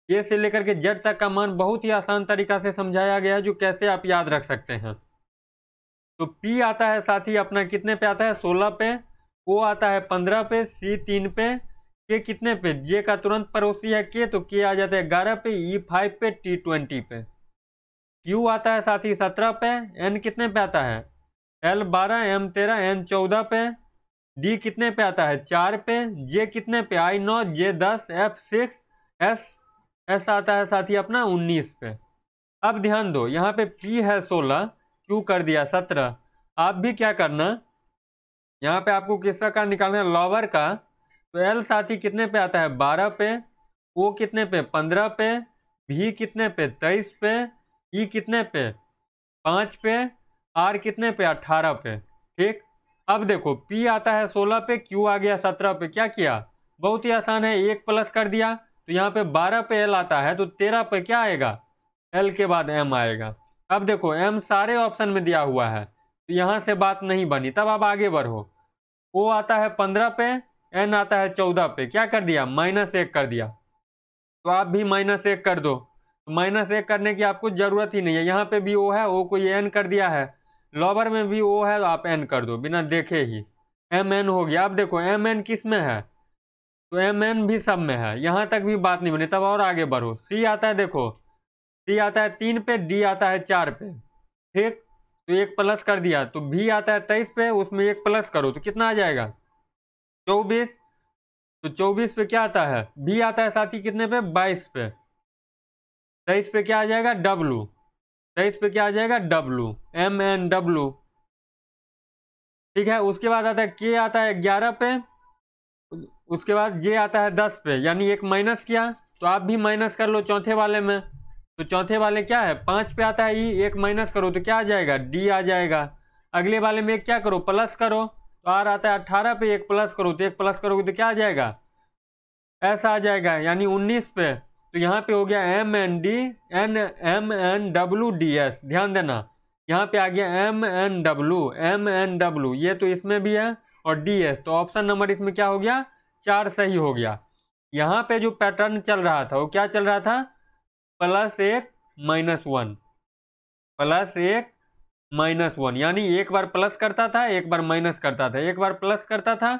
ए से लेकर के जेड तक का मान बहुत ही आसान तरीका से समझाया गया है, जो कैसे आप याद रख सकते हैं। तो पी आता है साथी अपना कितने पे आता है, 16 पे। ओ आता है 15 पे। सी 3 पे। के कितने पे, जे का तुरंत पड़ोसी है के, तो के आ जाता है 11 पे। ई 5 पे। टी 20 पे। क्यू आता है साथी 17 पे। एन कितने पे आता है, एल 12, एम 13, एन 14 पे। डी कितने पे आता है, 4 पे। जे कितने पे, आई 9, जे 10, एफ 6, एस आता है साथी अपना 19 पे। अब ध्यान दो, यहाँ पे पी है 16, क्यू कर दिया 17। आप भी क्या करना, यहाँ पे आपको किसका का निकालना है, लॉवर का। तो एल साथी कितने पे आता है, 12 पे। ओ कितने पे, 15 पे। भी कितने पे, 23 पे। ई कितने पे, 5 पे। आर कितने पे, 18 पे। ठीक, अब देखो पी आता है 16 पे, क्यू आ गया 17 पे। क्या किया, बहुत ही आसान है, 1 प्लस कर दिया। तो यहाँ पे 12 पे एल आता है, तो 13 पे क्या आएगा, एल के बाद एम आएगा। अब देखो एम सारे ऑप्शन में दिया हुआ है, तो यहाँ से बात नहीं बनी, तब आप आगे बढ़ो। ओ आता है 15 पे, एन आता है 14 पे। क्या कर दिया, -1 कर दिया। तो आप भी -1 कर दो। तो -1 करने की आपको जरूरत ही नहीं है, यहाँ पे भी ओ है, ओ को ये एन कर दिया है। लोअर में भी ओ है तो आप एन कर दो बिना देखे ही, एम एन हो गया। अब देखो एम एन किस में है, तो एम एन भी सब में है, यहाँ तक भी बात नहीं बनी, तब और आगे बढ़ो। सी आता है, देखो सी आता है 3 पे, डी आता है 4 पे, ठीक, तो 1 प्लस कर दिया। तो भी आता है 23 पे, उसमें 1 प्लस करो तो कितना आ जाएगा 24। तो 24 पे क्या आता है, भी आता है साथी कितने पे 22 पे, 23 पे क्या आ जाएगा डब्लू, 23 पे क्या आ जाएगा डब्लू, एम एन डब्लू, ठीक है। उसके बाद आता है के आता है 11 पे, उसके बाद जे आता है 10 पे, यानी 1 माइनस किया, तो आप भी माइनस कर लो चौथे वाले में। तो चौथे वाले क्या है 5 पे आता है ई, 1 माइनस करो तो क्या आ जाएगा डी आ जाएगा। अगले वाले में एक क्या करो प्लस करो, तो आर आता है 18 पे, 1 प्लस करो तो 1 प्लस करोगे तो क्या आ जाएगा ऐसा आ जाएगा, यानी 19 पे। तो यहाँ पे हो गया M N D N M N W D S, ध्यान देना यहाँ पे आ गया M N W, M N W, ये तो इसमें भी है और डी एस, तो ऑप्शन नंबर इसमें क्या हो गया 4 सही हो गया। यहाँ पे जो पैटर्न चल रहा था वो क्या चल रहा था, +1 -1, +1 -1, यानी एक बार प्लस करता था एक बार माइनस करता था, एक बार प्लस करता था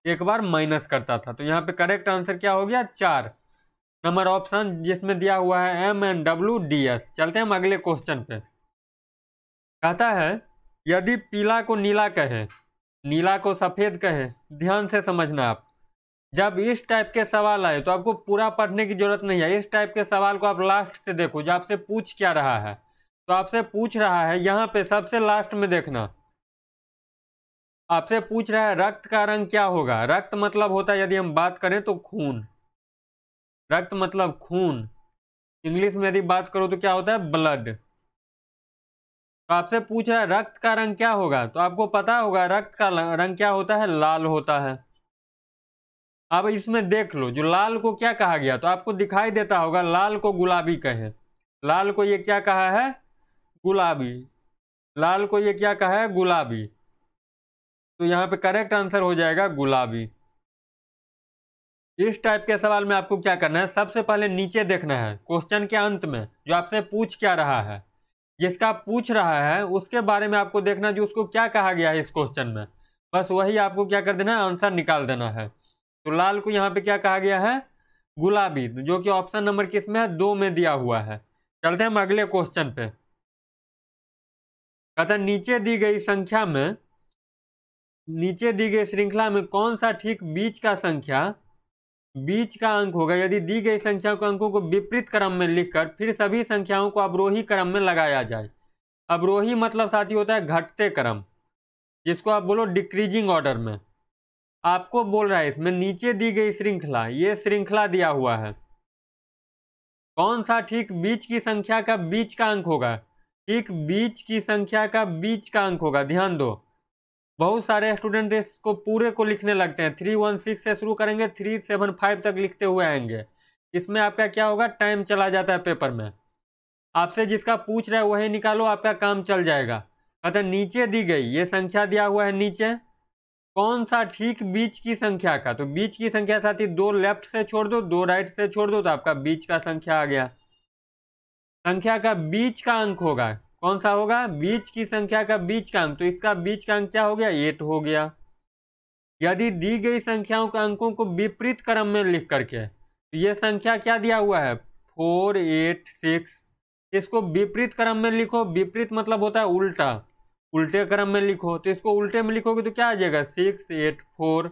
एक बार माइनस करता था। तो यहाँ पे करेक्ट आंसर क्या हो गया 4 नंबर ऑप्शन, जिसमें दिया हुआ है M N W D S. चलते हैं हम अगले क्वेश्चन पे। कहता है यदि पीला को नीला कहे, नीला को सफेद कहे, ध्यान से समझना आप, जब इस टाइप के सवाल आए तो आपको पूरा पढ़ने की जरूरत नहीं है, इस टाइप के सवाल को आप लास्ट से देखो जो आपसे पूछ क्या रहा है। तो आपसे पूछ रहा है यहाँ पे सबसे लास्ट में देखना, आपसे पूछ रहा है रक्त का रंग क्या होगा। रक्त मतलब होता है, यदि हम बात करें तो खून, रक्त मतलब खून, इंग्लिश में यदि बात करो तो क्या होता है ब्लड। तो आपसे पूछ रहा है रक्त का रंग क्या होगा, तो आपको पता होगा रक्त का रंग क्या होता है, लाल होता है। अब इसमें देख लो जो लाल को क्या कहा गया, तो आपको दिखाई देता होगा लाल को गुलाबी कहे, लाल को ये क्या कहा है गुलाबी, लाल को ये क्या कहा है गुलाबी, तो यहाँ पे करेक्ट आंसर हो जाएगा गुलाबी। इस टाइप के सवाल में आपको क्या करना है, सबसे पहले नीचे देखना है क्वेश्चन के अंत में जो आपसे पूछ क्या रहा है, जिसका पूछ रहा है उसके बारे में आपको देखना जो उसको क्या कहा गया है इस क्वेश्चन में, बस वही आपको क्या कर देना है आंसर निकाल देना है। तो लाल को यहाँ पे क्या कहा गया है गुलाबी, जो कि ऑप्शन नंबर किस में है 2 में दिया हुआ है। चलते हैं हम अगले क्वेश्चन पे। कहता है नीचे दी गई संख्या में, नीचे दी गई श्रृंखला में कौन सा ठीक बीच का संख्या, बीच का अंक होगा यदि दी गई संख्या के अंकों को विपरीत क्रम में लिखकर फिर सभी संख्याओं को अवरोही क्रम में लगाया जाए। अवरोही मतलब साथी होता है घटते क्रम, जिसको आप बोलो डिक्रीजिंग ऑर्डर में। आपको बोल रहा है इसमें नीचे दी गई श्रृंखला, ये श्रृंखला दिया हुआ है, कौन सा ठीक बीच की संख्या का बीच का अंक होगा, ठीक बीच की संख्या का बीच का अंक होगा। ध्यान दो बहुत सारे स्टूडेंट इसको पूरे को लिखने लगते हैं, 316 से शुरू करेंगे 375 तक लिखते हुए आएंगे, इसमें आपका क्या होगा टाइम चला जाता है पेपर में। आपसे जिसका पूछ रहा है वही निकालो, आपका काम चल जाएगा। अतः नीचे दी गई ये संख्या दिया हुआ है नीचे, कौन सा ठीक बीच की संख्या का, तो बीच की संख्या साथी 2 लेफ्ट से छोड़ दो 2 राइट से छोड़ दो तो आपका बीच का संख्या आ गया। संख्या का बीच का अंक होगा, कौन सा होगा बीच की संख्या का बीच का अंक, तो इसका बीच का अंक क्या हो गया 8 हो गया। यदि दी गई संख्याओं के अंकों को विपरीत क्रम में लिख करके, तो ये संख्या क्या दिया हुआ है 4 8 6, इसको विपरीत क्रम में लिखो, विपरीत मतलब होता है उल्टा, उल्टे क्रम में लिखो, तो इसको उल्टे में लिखोगे तो क्या आ जाएगा 6 8 4।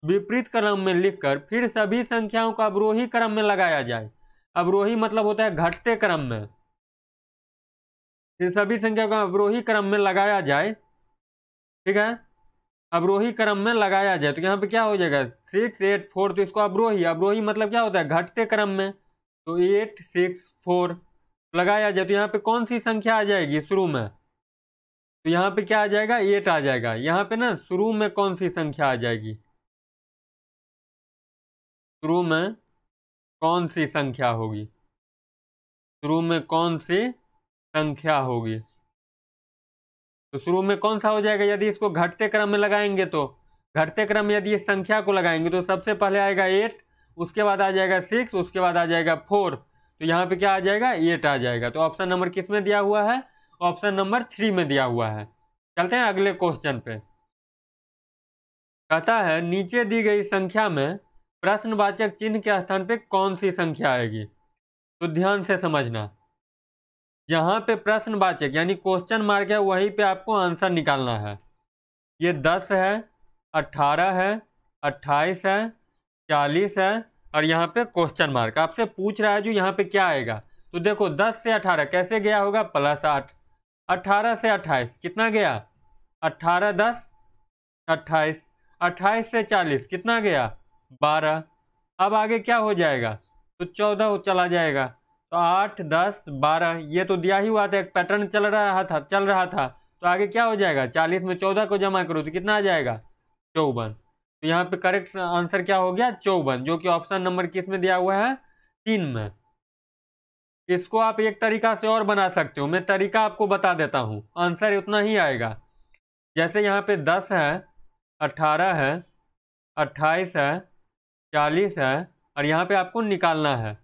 विपरीत क्रम में लिखकर फिर सभी संख्याओं को अवरोही क्रम में लगाया जाए। अवरोही मतलब होता है घटते क्रम में, फिर सभी संख्या को अवरोही क्रम में लगाया जाए, ठीक है, अवरोही क्रम में लगाया जाए। तो यहाँ पे क्या हो जाएगा 6 8 4, तो इसको अवरोही, अवरोही मतलब क्या होता है घटते क्रम में, तो 8 6 4 लगाया जाए। तो यहाँ पे कौन सी संख्या आ जाएगी शुरू में, तो यहाँ पे क्या आ जाएगा 8 आ जाएगा। यहाँ पे ना शुरू में कौन सी संख्या आ जाएगी, शुरू में कौन सी संख्या होगी, शुरू में कौन सी संख्या होगी, तो शुरू में कौन सा हो जाएगा, यदि इसको घटते क्रम में लगाएंगे तो घटते क्रम में यदि इस संख्या को लगाएंगे तो सबसे पहले आएगा 8, उसके बाद आ जाएगा 6, उसके बाद आ जाएगा 4, तो यहाँ पे क्या आ जाएगा 8 आ जाएगा। तो ऑप्शन नंबर किस में दिया हुआ है ऑप्शन नंबर 3 में दिया हुआ है। चलते हैं अगले क्वेश्चन पे। कहता है नीचे दी गई संख्या में प्रश्नवाचक चिन्ह के स्थान पे कौन सी संख्या आएगी। तो ध्यान से समझना, जहां पे प्रश्नवाचक यानी क्वेश्चन मार्क है वहीं पे आपको आंसर निकालना है। ये 10 है, 18 है, 28 है, 40 है और यहाँ पे क्वेश्चन मार्क आपसे पूछ रहा है जो यहाँ पे क्या आएगा। तो देखो 10 से 18 कैसे गया होगा, +8, 18 से 28 कितना गया, 18 10 28, 28 से 40 कितना गया, 12। अब आगे क्या हो जाएगा, तो 14 चला जाएगा। तो 8 10 12 ये तो दिया ही हुआ था, एक पैटर्न चल रहा था। तो आगे क्या हो जाएगा, 40 में 14 को जमा करो तो कितना आ जाएगा, 54। तो यहाँ पे करेक्ट आंसर क्या हो गया, 54, जो कि ऑप्शन नंबर किस में दिया हुआ है, 3 में। इसको आप एक तरीका से और बना सकते हो, मैं तरीका आपको बता देता हूँ, आंसर उतना ही आएगा। जैसे यहाँ पे 10 है, 18 है, 28 है, 40 है और यहाँ पे आपको निकालना है।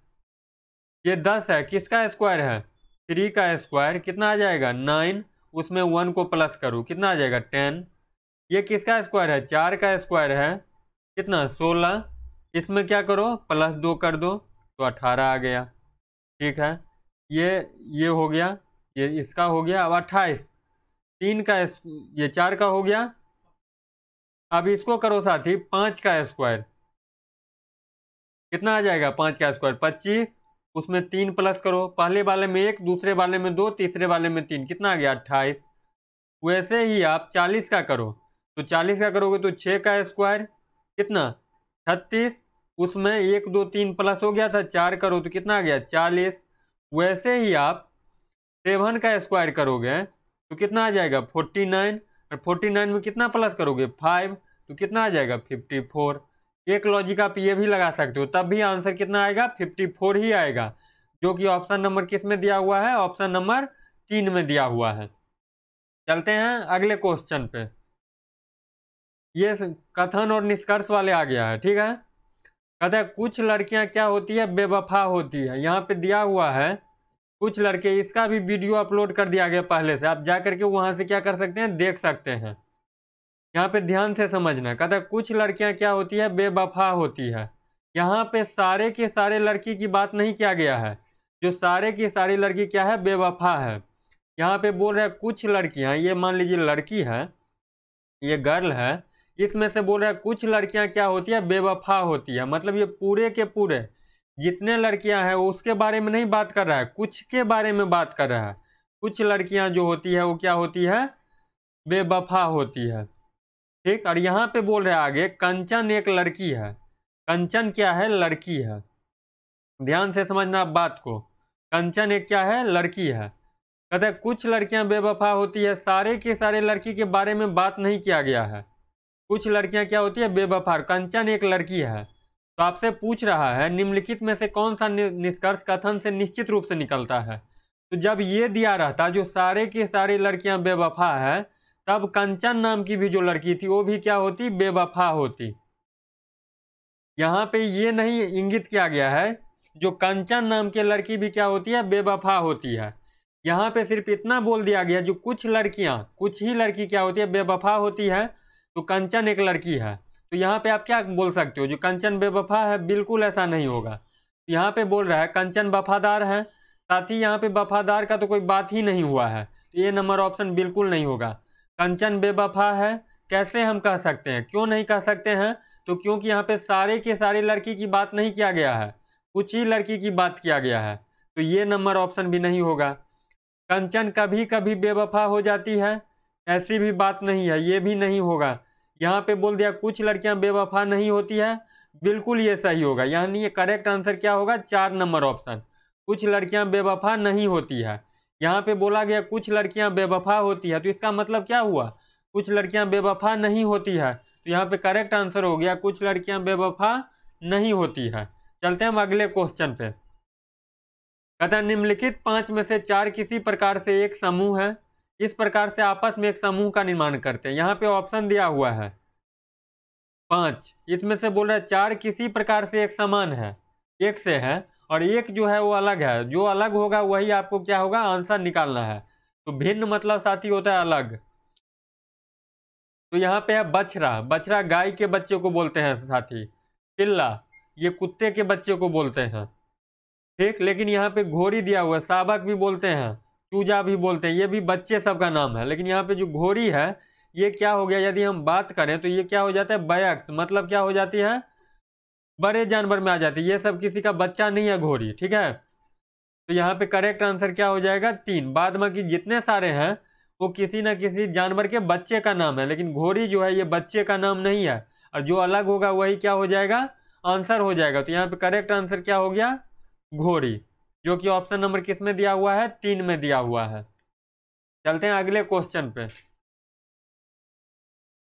ये 10 है, किसका स्क्वायर है, 3 का स्क्वायर, कितना आ जाएगा 9, उसमें 1 को प्लस करो कितना आ जाएगा 10। ये किसका स्क्वायर है, 4 का स्क्वायर है, कितना 16, इसमें क्या करो +2 कर दो तो 18 आ गया। ठीक है, ये हो गया, ये इसका हो गया। अब 28, 3 का ये 4 का हो गया। अब इसको करो साथी 5 का स्क्वायर, कितना आ जाएगा 5 का स्क्वायर 25, उसमें 3 प्लस करो, पहले वाले में 1, दूसरे वाले में 2, तीसरे वाले में 3, कितना आ गया 28। वैसे ही आप 40 का करो, तो 40 का करोगे तो 6 का स्क्वायर कितना 36, उसमें 1 2 3 प्लस हो गया था, 4 करो तो कितना आ गया 40। वैसे ही आप 7 का स्क्वायर करोगे तो कितना आ जाएगा 49, और 49 में कितना प्लस करोगे 5 तो कितना आ जाएगा 54। एक लॉजिक आप ये भी लगा सकते हो, तब भी आंसर कितना आएगा 54 ही आएगा, जो कि ऑप्शन नंबर किस में दिया हुआ है, ऑप्शन नंबर 3 में दिया हुआ है। चलते हैं अगले क्वेश्चन पे। ये कथन और निष्कर्ष वाले आ गया है। ठीक है, कहता है कुछ लड़कियां क्या होती है, बेवफा होती है। यहाँ पे दिया हुआ है कुछ लड़के, इसका भी वीडियो अपलोड कर दिया गया पहले से, आप जा करके वहां से क्या कर सकते हैं, देख सकते हैं। यहाँ पे ध्यान से समझना, कहता है कुछ लड़कियां क्या होती है, बेवफा होती है। यहाँ पे सारे के सारे लड़की की बात नहीं किया गया है, जो सारे की सारी लड़की क्या है, बेवफा है। यहाँ पे बोल रहा है कुछ लड़कियां, ये मान लीजिए लड़की है, ये गर्ल है, इसमें से बोल रहा है कुछ लड़कियां क्या होती है, बेवफा होती है। मतलब ये पूरे के पूरे जितने लड़कियां हैं उसके बारे में नहीं बात कर रहा है, कुछ के बारे में बात कर रहा है। कुछ लड़कियां जो होती है वो क्या होती है, बेवफा होती है। ठीक, और यहाँ पे बोल रहे हैं आगे कंचन एक लड़की है। कंचन क्या है, लड़की है। ध्यान से समझना आप बात को, कंचन एक क्या है, लड़की है। कहते हैं कुछ लड़कियां बेवफा होती है, सारे के सारे लड़की के बारे में बात नहीं किया गया है। कुछ लड़कियां क्या होती है, बेवफा। कंचन एक लड़की है, तो आपसे पूछ रहा है निम्नलिखित में से कौन सा निष्कर्ष कथन से निश्चित रूप से निकलता है। तो जब ये दिया रहता जो सारे की सारी लड़कियां बेवफा है, तब कंचन नाम की भी जो लड़की थी वो भी क्या होती, बेवफा होती। यहाँ पे ये नहीं इंगित किया गया है जो कंचन नाम की लड़की भी क्या होती है, बेवफा होती है। यहाँ पे सिर्फ इतना बोल दिया गया जो कुछ लड़कियां, कुछ ही लड़की क्या होती है, बेवफा होती है। तो कंचन एक लड़की है, तो यहाँ पे आप क्या बोल सकते हो, जो कंचन बेवफा है, बिल्कुल ऐसा नहीं होगा। यहाँ पे बोल रहा है कंचन वफादार है, साथ ही यहाँ पे वफादार का तो कोई बात ही नहीं हुआ है, तो ये नंबर ऑप्शन बिल्कुल नहीं होगा। कंचन बेवफा है कैसे हम कह सकते हैं, क्यों नहीं कह सकते हैं, तो क्योंकि यहाँ पे सारे के सारे लड़की की बात नहीं किया गया है, कुछ ही लड़की की बात किया गया है, तो ये नंबर ऑप्शन भी नहीं होगा। कंचन कभी कभी बेवफा हो जाती है, ऐसी भी बात नहीं है, ये भी नहीं होगा। यहाँ पे बोल दिया कुछ लड़कियां बेवफा नहीं होती है, बिल्कुल ये सही होगा। यानी ये करेक्ट आंसर क्या होगा, 4 नंबर ऑप्शन, कुछ लड़कियां बेवफा नहीं होती है। यहाँ पे बोला गया कुछ लड़कियां बेवफा होती है, तो इसका मतलब क्या हुआ, कुछ लड़कियां बेवफा नहीं होती है, तो यहाँ पे करेक्ट आंसर हो गया कुछ लड़कियां बेवफा नहीं होती है। चलते हैं हम अगले क्वेश्चन पे। कहता है निम्नलिखित 5 में से 4 किसी प्रकार से एक समूह है, इस प्रकार से आपस में एक समूह का निर्माण करते हैं। यहाँ पे ऑप्शन दिया हुआ है 5, इसमें से बोल रहा है 4 किसी प्रकार से एक समान है, एक से है, और एक जो है वो अलग है। जो अलग होगा वही आपको क्या होगा, आंसर निकालना है। तो भिन्न मतलब साथी होता है अलग। तो यहाँ पे है बछड़ा, बछड़ा गाय के बच्चे को बोलते हैं साथी। पिल्ला ये कुत्ते के बच्चे को बोलते हैं, ठीक। लेकिन यहाँ पे घोड़ी दिया हुआ है, शावक भी बोलते हैं, चूजा भी बोलते हैं, ये भी बच्चे सबका नाम है। लेकिन यहाँ पे जो घोड़ी है ये क्या हो गया, यदि हम बात करें तो ये क्या हो जाता है, वयस्क, मतलब क्या हो जाती है, बड़े जानवर में आ जाती है। ये सब किसी का बच्चा नहीं है घोड़ी, ठीक है। तो यहाँ पे करेक्ट आंसर क्या हो जाएगा, 3। बाद बाकी जितने सारे हैं वो किसी ना किसी जानवर के बच्चे का नाम है, लेकिन घोड़ी जो है ये बच्चे का नाम नहीं है। और जो अलग होगा वही क्या हो जाएगा, आंसर हो जाएगा। तो यहाँ पे करेक्ट आंसर क्या हो गया, घोड़ी, जो कि ऑप्शन नंबर किस में दिया हुआ है, 3 में दिया हुआ है। चलते हैं अगले क्वेश्चन पे।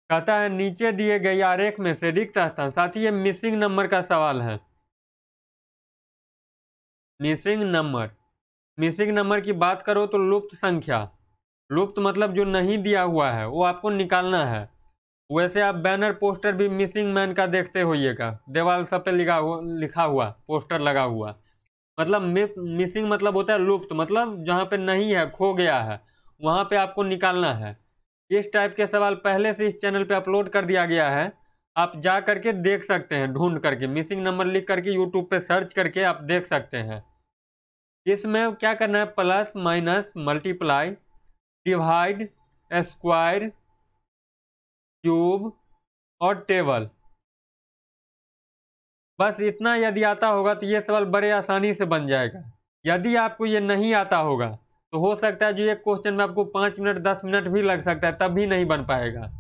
कहता है नीचे दिए गए आरेख में से रिक्त स्थान, साथी ये मिसिंग नंबर का सवाल है। मिसिंग नंबर, मिसिंग नंबर की बात करो तो लुप्त संख्या, लुप्त मतलब जो नहीं दिया हुआ है वो आपको निकालना है। वैसे आप बैनर पोस्टर भी मिसिंग मैन का देखते होइएगा, दीवार सब पे लिखा हुआ पोस्टर लगा हुआ। मतलब मिसिंग मतलब होता है लुप्त, मतलब जहाँ पे नहीं है, खो गया है, वहाँ पे आपको निकालना है। इस टाइप के सवाल पहले से इस चैनल पे अपलोड कर दिया गया है, आप जा करके देख सकते हैं, ढूंढ करके मिसिंग नंबर लिख करके यूट्यूब पे सर्च करके आप देख सकते हैं। इसमें क्या करना है, plus minus multiply divide square cube और टेबल, बस इतना यदि आता होगा तो ये सवाल बड़े आसानी से बन जाएगा। यदि आपको ये नहीं आता होगा तो हो सकता है जो एक क्वेश्चन में आपको 5 मिनट 10 मिनट भी लग सकता है, तब भी नहीं बन पाएगा।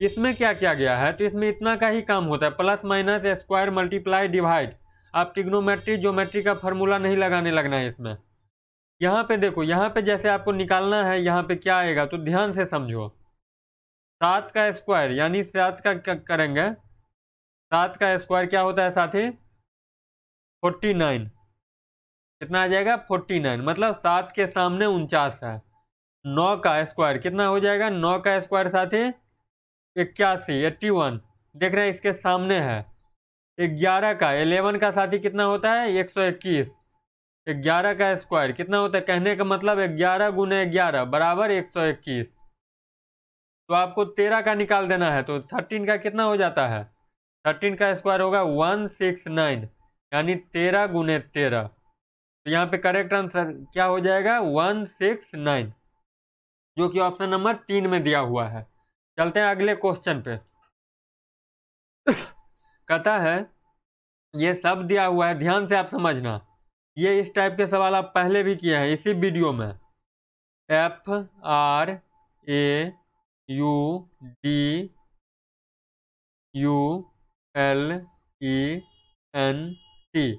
इसमें क्या किया गया है, तो इसमें इतना का ही काम होता है, plus minus square multiply divide. आप ट्रिग्नोमेट्री ज्योमेट्री का फॉर्मूला नहीं लगाने लगना है इसमें। यहाँ पे देखो, यहाँ पे जैसे आपको निकालना है, यहाँ पे क्या आएगा तो ध्यान से समझो। 7 का स्क्वायर यानी 7 का क्या करेंगे, 7 का स्क्वायर क्या होता है साथी, 49। कितना आ जाएगा, 49, मतलब 7 के सामने 49 है। 9 का स्क्वायर कितना हो जाएगा, 9 का स्क्वायर साथी 81, 81, देख रहे हैं इसके सामने है। 11 का 11 का साथी कितना होता है, 121। 11 का स्क्वायर कितना होता है, कहने का मतलब 11 गुने 11 बराबर 121। तो आपको 13 का निकाल देना है, तो 13 का कितना हो जाता है, 13 का स्क्वायर होगा 169, यानी 13 गुने 13। तो यहाँ पे करेक्ट आंसर क्या हो जाएगा, 169, जो कि ऑप्शन नंबर 3 में दिया हुआ है। चलते हैं अगले क्वेश्चन पे। कहता है ये सब दिया हुआ है, ध्यान से आप समझना, ये इस टाइप के सवाल आप पहले भी किए हैं इसी वीडियो में। FRAUDULENT,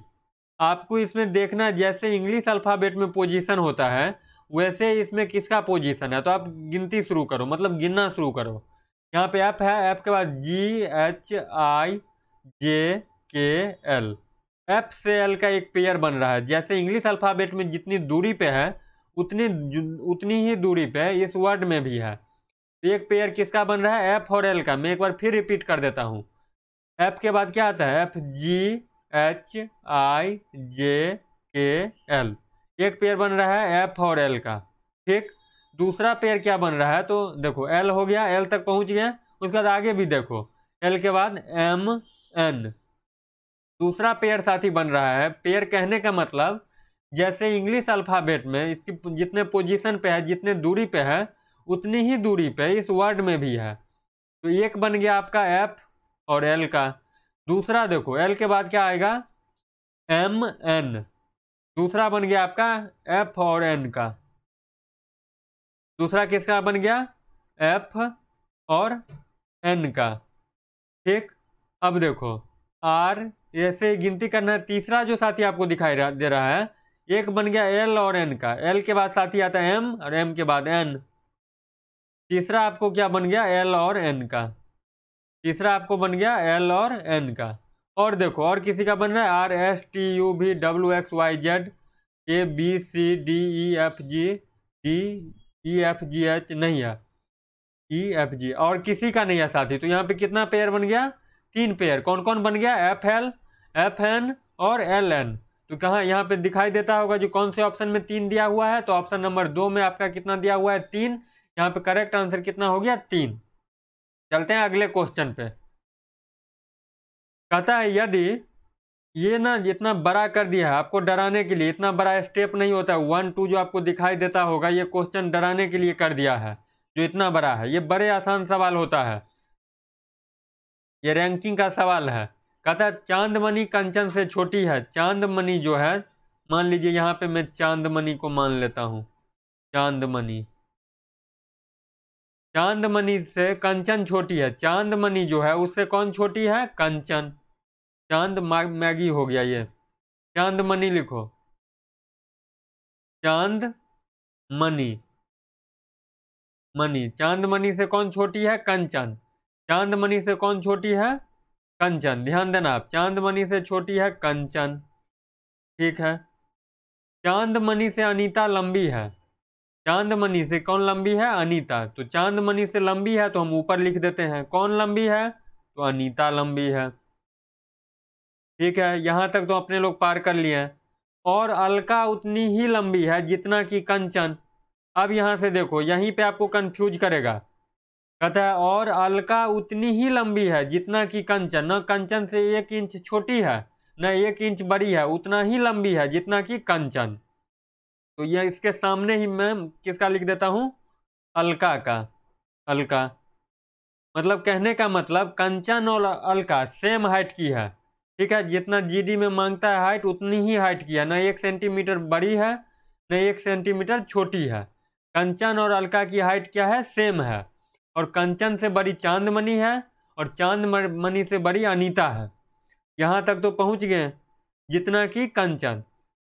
आपको इसमें देखना जैसे इंग्लिश अल्फ़ाबेट में पोजीशन होता है वैसे इसमें किसका पोजीशन है। तो आप गिनती शुरू करो, मतलब गिनना शुरू करो। यहाँ पे एफ है, एफ के बाद GHIJKL, एफ से एल का एक पेयर बन रहा है। जैसे इंग्लिश अल्फ़ाबेट में जितनी दूरी पे है उतनी ही दूरी पे इस वर्ड में भी है। तो एक पेयर किसका बन रहा है, एफ और एल का। मैं एक बार फिर रिपीट कर देता हूँ, एफ के बाद क्या आता है, FGHIJKL, एक पेयर बन रहा है एफ और एल का, ठीक। दूसरा पेयर क्या बन रहा है, तो देखो एल हो गया, एल तक पहुंच गया, उसके बाद आगे भी देखो, एल के बाद MN, दूसरा पेयर साथी बन रहा है। पेयर कहने का मतलब जैसे इंग्लिश अल्फ़ाबेट में इसकी जितने पोजीशन पे है, जितने दूरी पे है, उतनी ही दूरी पे इस वर्ड में भी है। तो एक बन गया आपका एफ और एल का। दूसरा देखो, एल के बाद क्या आएगा, MN, दूसरा बन गया आपका एफ और एन का। दूसरा किसका बन गया, एफ और एन का, ठीक। अब देखो आर, ऐसे गिनती करना है। तीसरा जो साथी आपको दिखाई दे रहा है, एक बन गया एल और एन का, एल के बाद साथी आता है एम और एम के बाद एन। तीसरा आपको क्या बन गया, एल और एन का, तीसरा आपको बन गया एल और एन का। और देखो और किसी का बन रहा है RSTUVWXYZ ABCDEFGH नहीं है, EFG, और किसी का नहीं है साथी। तो यहाँ पे कितना पेयर बन गया, 3 पेयर। कौन कौन बन गया, FL, FN और LN। तो कहाँ यहाँ पे दिखाई देता होगा जो कौन से ऑप्शन में 3 दिया हुआ है, तो ऑप्शन नंबर 2 में आपका कितना दिया हुआ है 3। यहाँ पे करेक्ट आंसर कितना हो गया 3। चलते हैं अगले क्वेश्चन पे। कहता है यदि ये ना जितना बड़ा कर दिया है आपको डराने के लिए, इतना बड़ा स्टेप नहीं होता है 1 2 जो आपको दिखाई देता होगा, ये क्वेश्चन डराने के लिए कर दिया है जो इतना बड़ा है। ये बड़े आसान सवाल होता है, ये रैंकिंग का सवाल है। कहता है चांदमणि कंचन से छोटी है। चांदमणि जो है, मान लीजिए यहाँ पे मैं चांदमणि को मान लेता हूँ, चांदमणि, चांदमणि से कंचन छोटी है। चांदमणि जो है उससे कौन छोटी है, कंचन। चांद मैगी हो गया ये, चांदमणि लिखो, चांदमणि, मणि, चांदमणि से कौन छोटी है, कंचन। चांदमणि से कौन छोटी है, कंचन। ध्यान देना आप, चांदमणि से छोटी है कंचन, ठीक है। चांदमणि से अनीता लंबी है। चांदमणि से कौन लंबी है, अनीता। तो चांदमणि से लंबी है तो हम ऊपर लिख देते हैं, कौन लंबी है, तो अनीता लंबी है, ठीक है। यहां तक तो अपने लोग पार कर लिए हैं। और अलका उतनी ही लंबी है जितना कि कंचन। अब यहां से देखो, यहीं पे आपको कंफ्यूज करेगा। कहता है और अलका उतनी ही लंबी है जितना कि कंचन, न कंचन से 1 इंच छोटी है न 1 इंच बड़ी है, उतना ही लंबी है जितना कि कंचन। तो यह इसके सामने ही मैं किसका लिख देता हूं, अलका का। अलका मतलब कहने का मतलब कंचन और अलका सेम हाइट की है, ठीक है। जितना जीडी में मांगता है हाइट उतनी ही हाइट की है, न 1 सेंटीमीटर बड़ी है न 1 सेंटीमीटर छोटी है। कंचन और अलका की हाइट क्या है, सेम है। और कंचन से बड़ी चांदमणि है और चांदमणि से बड़ी अनीता है। यहां तक तो पहुंच गए जितना कि कंचन।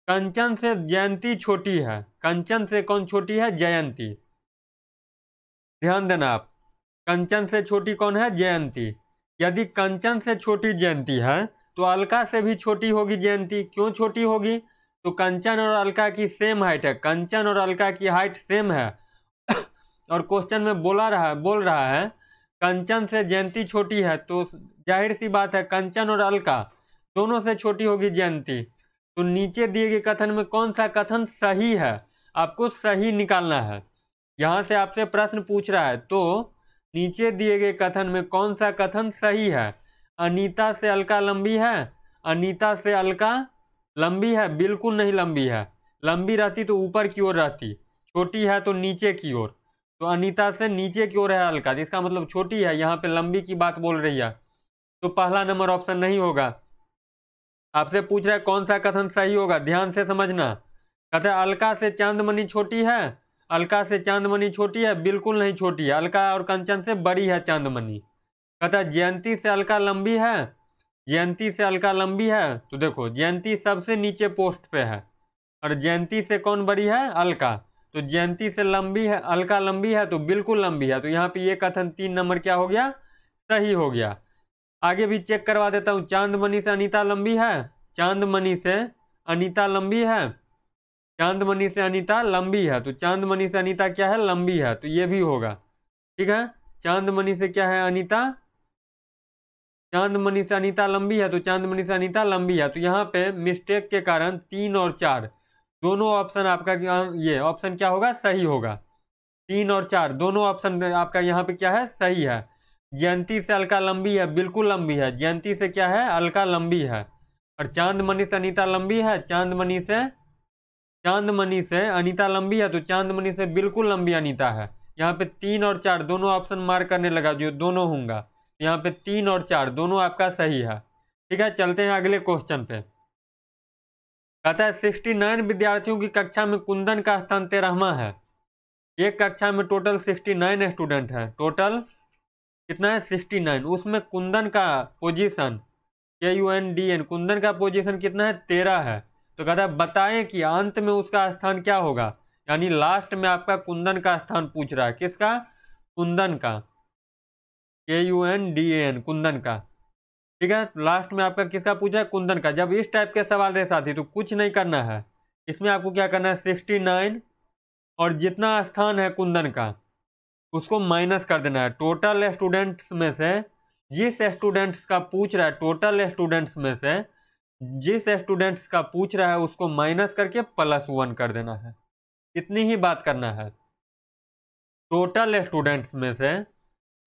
कंचन से जयंती छोटी है। कंचन से कौन छोटी है, जयंती। ध्यान देना आप, कंचन से छोटी कौन है, जयंती। यदि कंचन से छोटी जयंती है तो अलका से भी छोटी होगी जयंती। क्यों छोटी होगी, तो कंचन और अलका की सेम हाइट है, कंचन और अलका की हाइट सेम है। और क्वेश्चन में बोल रहा है कंचन से जयंती छोटी है, तो जाहिर सी बात है कंचन और अलका दोनों से छोटी होगी जयंती। तो नीचे दिए गए कथन में कौन सा कथन सही है, आपको सही निकालना है। यहां से आपसे प्रश्न पूछ रहा है, तो नीचे दिए गए कथन में कौन सा कथन सही है। अनीता से अलका लंबी है, अनीता से अलका लंबी है, बिल्कुल नहीं लंबी है। लंबी रहती तो ऊपर की ओर रहती, छोटी है तो नीचे की ओर। तो अनीता से नीचे की ओर है अलका, जिसका मतलब छोटी है, यहाँ पे लंबी की बात बोल रही है। तो पहला नंबर ऑप्शन नहीं होगा। आपसे पूछ रहा है कौन सा कथन सही होगा, ध्यान से समझना। कहते हैं अलका से चांदमणि छोटी है। अलका से चांदमणि छोटी है, बिल्कुल नहीं छोटी है, अलका और कंचन से बड़ी है चांदमणि। कहता है जयंती से अलका लंबी है। जयंती से अलका लंबी है, तो देखो जयंती सबसे नीचे पोस्ट पे है और जयंती से कौन बड़ी है, अलका। तो जयंती से लंबी है, अलका लंबी है तो बिल्कुल लंबी है। तो यहाँ पे ये कथन 3 नंबर क्या हो गया, सही हो गया। आगे भी चेक करवा देता हूँ। चांदमणि से अनीता लंबी है, चांदमणि से अनीता लंबी है, चांदमणि से अनीता लंबी है। तो चांदमणि से अनीता क्या है, लंबी है, तो ये भी होगा, ठीक है। चांदमणि से क्या है, अनीता, चांदमणि से अनीता लंबी है तो चांदमणि से अनीता लंबी है। तो यहाँ पे मिस्टेक के कारण 3 और 4 दोनों ऑप्शन आपका, ये ऑप्शन क्या होगा, सही होगा। 3 और 4 दोनों ऑप्शन आपका यहाँ पे क्या है, सही है। जयंती से अलका लंबी है, बिल्कुल लंबी है। जयंती से क्या है, अलका लंबी है। और चांदमणि से अनीता लंबी है, चांदमणि से अनीता लंबी है, तो चांदमणि से बिल्कुल लंबी अनीता है। यहाँ पे 3 और 4 दोनों ऑप्शन मार्क करने लगा, जो दोनों होंगे। यहाँ पे 3 और 4 दोनों आपका सही है, ठीक है। चलते हैं अगले क्वेश्चन पे। कहता है 69 विद्यार्थियों की कक्षा में कुंदन का स्थान 13वां है। एक कक्षा में टोटल 69 स्टूडेंट है, टोटल कितना है, 69। उसमें कुंदन का पोजीशन KUNDN, कुंदन का पोजीशन कितना है, 13 है। तो कहता है बताएं कि अंत में उसका स्थान क्या होगा, यानी लास्ट में आपका कुंदन का स्थान पूछ रहा है। किसका, कुंदन का, KUNDAN, कुंदन का, ठीक है। लास्ट में आपका किसका पूछा है, कुंदन का। जब इस टाइप के सवाल रहे साथी तो कुछ नहीं करना है, इसमें आपको क्या करना है, 69 और जितना स्थान है कुंदन का उसको माइनस कर देना है। टोटल स्टूडेंट्स में से जिस स्टूडेंट्स का पूछ रहा है, टोटल स्टूडेंट्स में से जिस स्टूडेंट्स का पूछ रहा है उसको माइनस करके +1 कर देना है। इतनी ही बात करना है। टोटल स्टूडेंट्स में से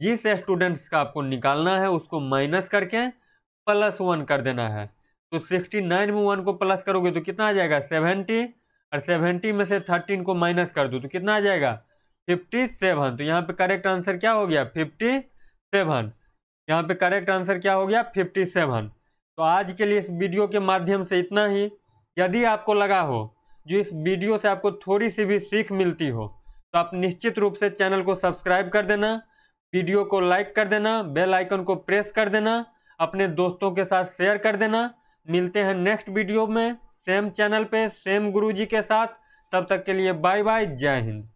जिस स्टूडेंट्स का आपको निकालना है उसको माइनस करके +1 कर देना है। तो 69 में 1 को प्लस करोगे तो कितना आ जाएगा 70, और 70 में से 13 को माइनस कर दो तो कितना आ जाएगा 57। तो यहाँ पे करेक्ट आंसर क्या हो गया 57। यहाँ पे करेक्ट आंसर क्या हो गया 57। तो आज के लिए इस वीडियो के माध्यम से इतना ही। यदि आपको लगा हो जो इस वीडियो से आपको थोड़ी सी भी सीख मिलती हो तो आप निश्चित रूप से चैनल को सब्सक्राइब कर देना, वीडियो को लाइक कर देना, बेल आइकन को प्रेस कर देना, अपने दोस्तों के साथ शेयर कर देना। मिलते हैं नेक्स्ट वीडियो में सेम चैनल पे सेम गुरुजी के साथ। तब तक के लिए बाय बाय, जय हिंद।